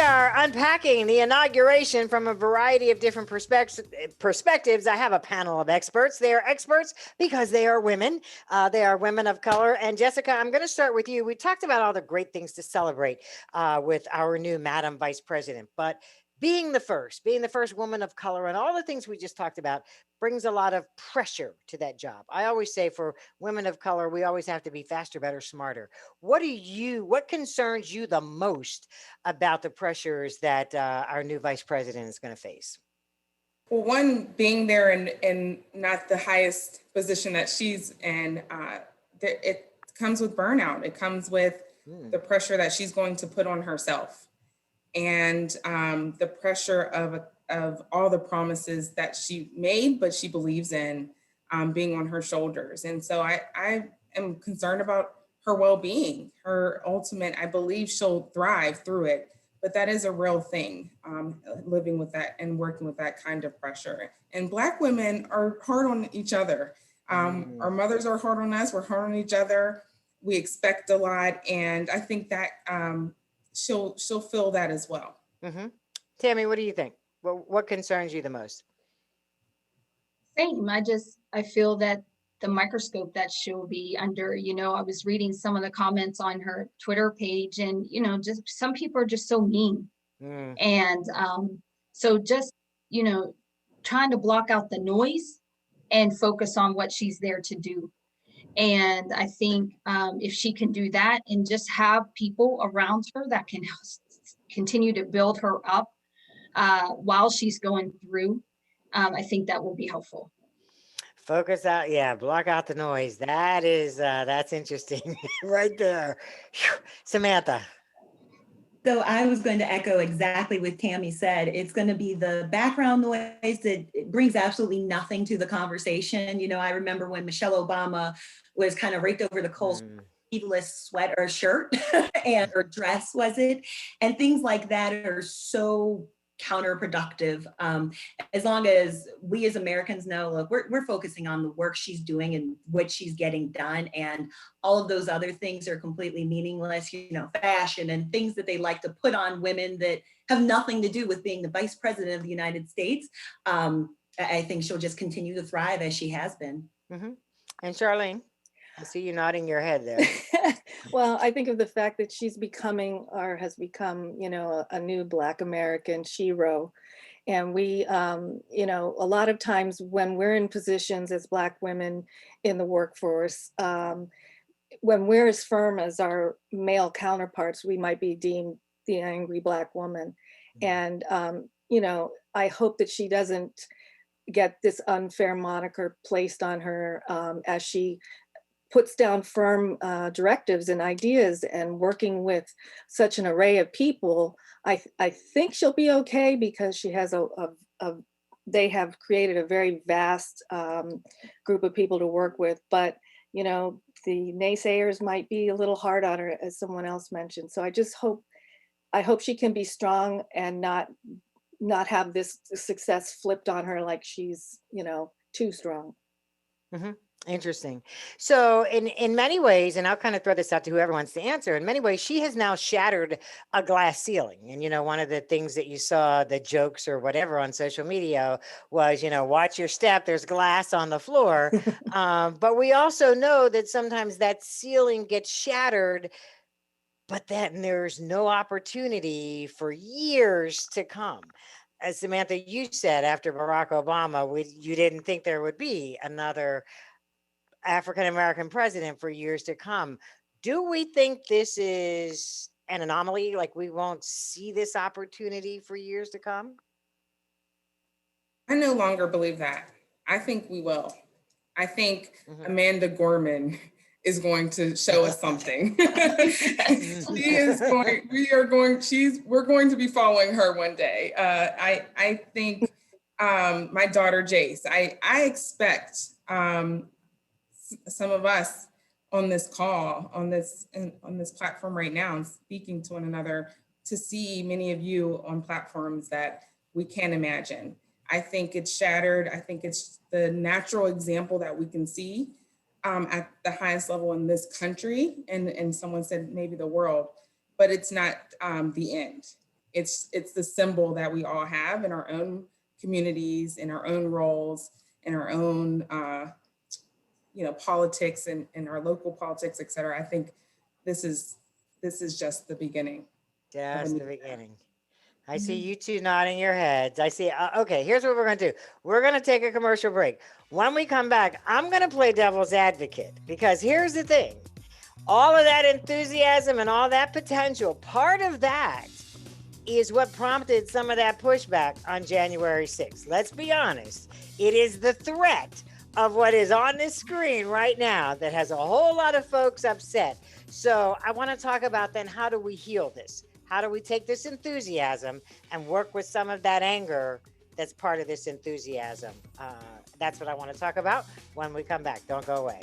are unpacking the inauguration from a variety of different perspectives. I have a panel of experts. They are experts because they are women. They are women of color. And Jessica, I'm going to start with you. We talked about all the great things to celebrate with our new Madam Vice President, but being the first woman of color and all the things we just talked about brings a lot of pressure to that job. I always say for women of color, we always have to be faster, better, smarter. What concerns you the most about the pressures that our new vice president is going to face? Well, one, being there and not the highest position that she's in, it comes with burnout. It comes with the pressure that she's going to put on herself, and the pressure of all the promises that she made, but she believes in, being on her shoulders. And so I am concerned about her well-being, her ultimate. I believe she'll thrive through it, but that is a real thing, living with that and working with that kind of pressure. And Black women are hard on each other. Our mothers are hard on us. We're hard on each other. We expect a lot, and I think that she'll feel that as well. Tammy, what do you think? What concerns you the most? Same. I feel that the microscope that she'll be under, I was reading some of the comments on her Twitter page, and, just some people are just so mean. And so just, trying to block out the noise and focus on what she's there to do. And I think if she can do that and just have people around her that can continue to build her up while she's going through, I think that will be helpful. Focus out, block out the noise. That's interesting right there. Samantha. So I was going to echo exactly what Tammy said. It's going to be the background noise that brings absolutely nothing to the conversation. I remember when Michelle Obama was kind of raked over the coals, sleeveless sweater or shirt and her dress, was it? And things like that are so counterproductive. As long as we as Americans know, look, we're focusing on the work she's doing and what she's getting done, and all of those other things are completely meaningless, fashion and things that they like to put on women that have nothing to do with being the vice president of the United States. I think she'll just continue to thrive as she has been. And Charlene, I see you nodding your head there. Well, I think of the fact that she's becoming or has become, a new Black American hero. And we, a lot of times when we're in positions as Black women in the workforce, when we're as firm as our male counterparts, we might be deemed the angry Black woman. And, I hope that she doesn't get this unfair moniker placed on her as she puts down firm directives and ideas and working with such an array of people. I think she'll be okay because she has they have created a very vast group of people to work with, but the naysayers might be a little hard on her, as someone else mentioned. So I hope she can be strong and not have this success flipped on her like she's, too strong. Interesting. So in many ways, and I'll kind of throw this out to whoever wants to answer, in many ways, she has now shattered a glass ceiling. And, one of the things that you saw, the jokes or whatever on social media was, watch your step, there's glass on the floor. But we also know that sometimes that ceiling gets shattered, but then there's no opportunity for years to come. As Samantha, you said after Barack Obama, you didn't think there would be another African-American president for years to come. Do we think this is an anomaly? Like we won't see this opportunity for years to come? I no longer believe that. I think we will. I think Amanda Gorman is going to show us something. We're going to be following her one day. I think my daughter Jace, I expect some of us on this call, on this platform right now, and speaking to one another, to see many of you on platforms that we can't imagine. I think it's shattered. I think it's the natural example that we can see at the highest level in this country, and someone said maybe the world, but it's not the end. It's the symbol that we all have in our own communities, in our own roles, in our own, politics and our local politics, et cetera. I think this is just the beginning. Just the new era. beginning. I see you two nodding your heads. I see. Okay, here's what we're going to do. We're going to take a commercial break. When we come back, I'm going to play devil's advocate, because here's the thing. All of that enthusiasm and all that potential, part of that is what prompted some of that pushback on January 6th. Let's be honest. It is the threat of what is on this screen right now that has a whole lot of folks upset. So I want to talk about then, how do we heal this? How do we take this enthusiasm and work with some of that anger that's part of this enthusiasm? That's what I want to talk about when we come back. Don't go away.